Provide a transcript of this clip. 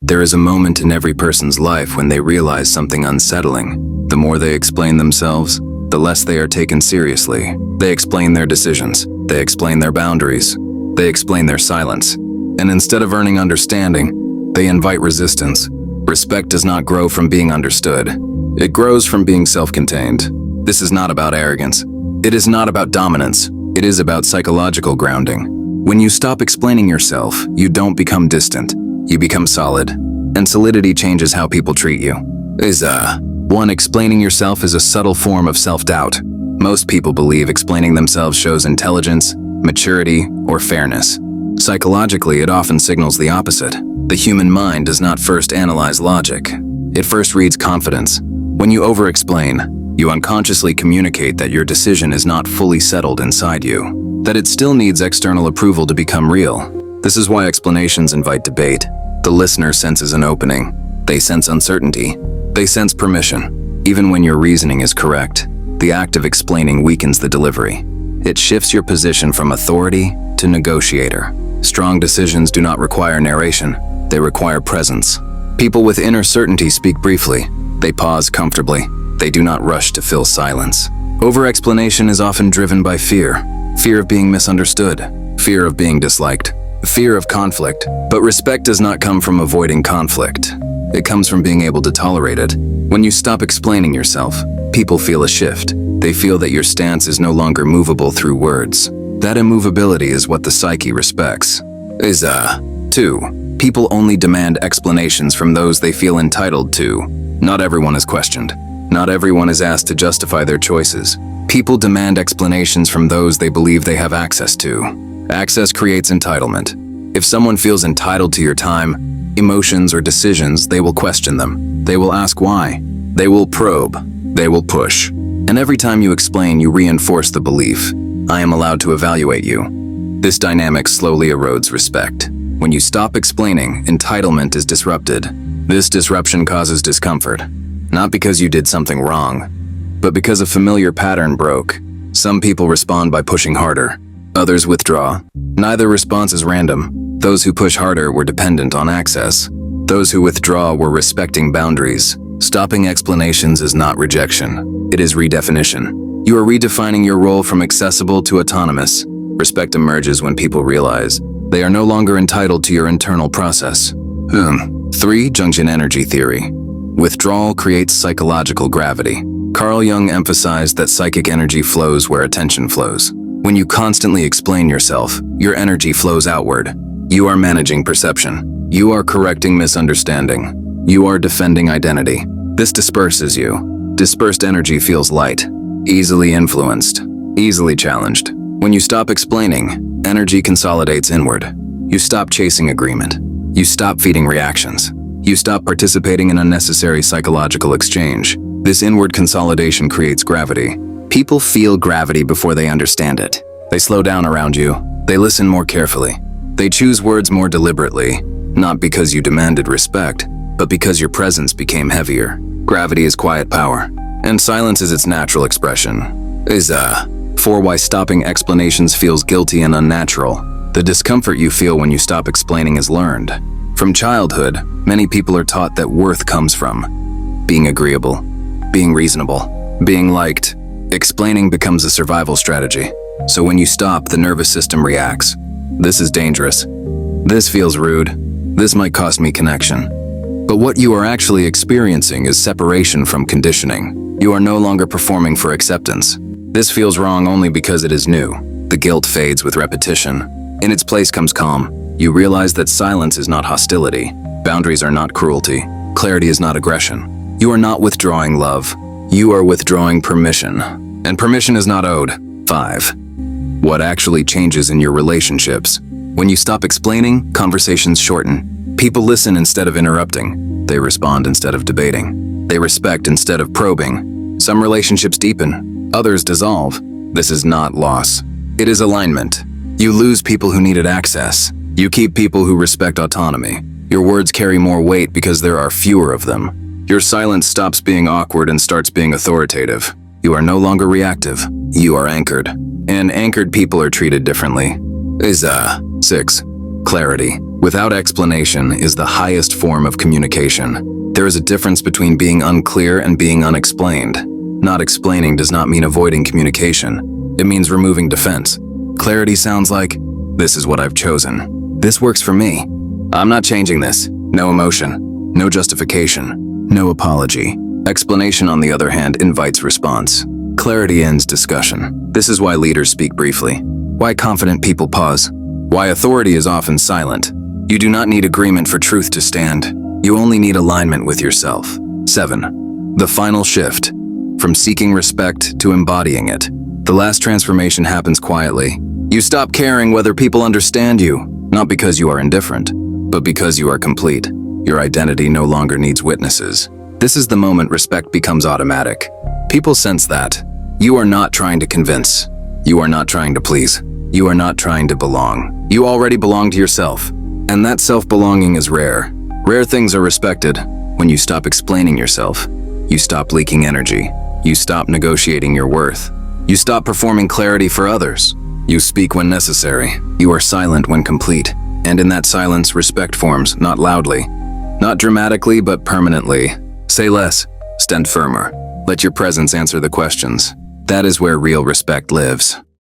There is a moment in every person's life when they realize something unsettling. The more they explain themselves, the less they are taken seriously. They explain their decisions. They explain their boundaries. They explain their silence. And instead of earning understanding, they invite resistance. Respect does not grow from being understood. It grows from being self-contained. This is not about arrogance. It is not about dominance. It is about psychological grounding. When you stop explaining yourself, you don't become distant. You become solid. And solidity changes how people treat you. Explaining yourself is a subtle form of self-doubt. Most people believe explaining themselves shows intelligence, maturity, or fairness. Psychologically, it often signals the opposite. The human mind does not first analyze logic. It first reads confidence. When you over-explain, you unconsciously communicate that your decision is not fully settled inside you, that it still needs external approval to become real. This is why explanations invite debate. The listener senses an opening. They sense uncertainty. They sense permission. Even when your reasoning is correct, the act of explaining weakens the delivery. It shifts your position from authority to negotiator. Strong decisions do not require narration. They require presence. People with inner certainty speak briefly. They pause comfortably. They do not rush to fill silence. Over-explanation is often driven by fear. Fear of being misunderstood. Fear of being disliked. Fear of conflict. But respect does not come from avoiding conflict. It comes from being able to tolerate it. When you stop explaining yourself, people feel a shift. They feel that your stance is no longer movable through words. That immovability is what the psyche respects. 2. People only demand explanations from those they feel entitled to. Not everyone is questioned. Not everyone is asked to justify their choices. People demand explanations from those they believe they have access to. Access creates entitlement. If someone feels entitled to your time, emotions, or decisions, they will question them. They will ask why. They will probe. They will push. And every time you explain, you reinforce the belief, I am allowed to evaluate you. This dynamic slowly erodes respect. When you stop explaining, entitlement is disrupted. This disruption causes discomfort. Not because you did something wrong, but because a familiar pattern broke. Some people respond by pushing harder. Others withdraw. Neither response is random. Those who push harder were dependent on access. Those who withdraw were respecting boundaries. Stopping explanations is not rejection. It is redefinition. You are redefining your role from accessible to autonomous. Respect emerges when people realize they are no longer entitled to your internal process. 3. Jungian energy theory. Withdrawal creates psychological gravity. Carl Jung emphasized that psychic energy flows where attention flows. When you constantly explain yourself, your energy flows outward. You are managing perception. You are correcting misunderstanding. You are defending identity. This disperses you. Dispersed energy feels light, easily influenced, easily challenged. When you stop explaining, energy consolidates inward. You stop chasing agreement. You stop feeding reactions. You stop participating in unnecessary psychological exchange. This inward consolidation creates gravity. People feel gravity before they understand it. They slow down around you. They listen more carefully. They choose words more deliberately, not because you demanded respect, but because your presence became heavier. Gravity is quiet power, and silence is its natural expression. 4. Why stopping explanations feels guilty and unnatural. The discomfort you feel when you stop explaining is learned. From childhood, many people are taught that worth comes from being agreeable, being reasonable, being liked. Explaining becomes a survival strategy. So when you stop, the nervous system reacts. This is dangerous. This feels rude. This might cost me connection. But what you are actually experiencing is separation from conditioning. You are no longer performing for acceptance. This feels wrong only because it is new. The guilt fades with repetition. In its place comes calm. You realize that silence is not hostility. Boundaries are not cruelty. Clarity is not aggression. You are not withdrawing love. You are withdrawing permission. And permission is not owed. 5. What actually changes in your relationships? When you stop explaining, conversations shorten. People listen instead of interrupting. They respond instead of debating. They respect instead of probing. Some relationships deepen. Others dissolve. This is not loss. It is alignment. You lose people who needed access. You keep people who respect autonomy. Your words carry more weight because there are fewer of them. Your silence stops being awkward and starts being authoritative. You are no longer reactive. You are anchored. And anchored people are treated differently. 6. Clarity. Without explanation is the highest form of communication. There is a difference between being unclear and being unexplained. Not explaining does not mean avoiding communication. It means removing defense. Clarity sounds like, "This is what I've chosen. This works for me. I'm not changing this." No emotion, no justification, no apology. Explanation, on the other hand, invites response. Clarity ends discussion. This is why leaders speak briefly. Why confident people pause. Why authority is often silent. You do not need agreement for truth to stand. You only need alignment with yourself. 7. The final shift. From seeking respect to embodying it. The last transformation happens quietly. You stop caring whether people understand you, not because you are indifferent, but because you are complete. Your identity no longer needs witnesses. This is the moment respect becomes automatic. People sense that. You are not trying to convince. You are not trying to please. You are not trying to belong. You already belong to yourself. And that self-belonging is rare. Rare things are respected when you stop explaining yourself. You stop leaking energy. You stop negotiating your worth. You stop performing clarity for others. You speak when necessary. You are silent when complete. And in that silence, respect forms, not loudly. Not dramatically, but permanently. Say less. Stand firmer. Let your presence answer the questions. That is where real respect lives.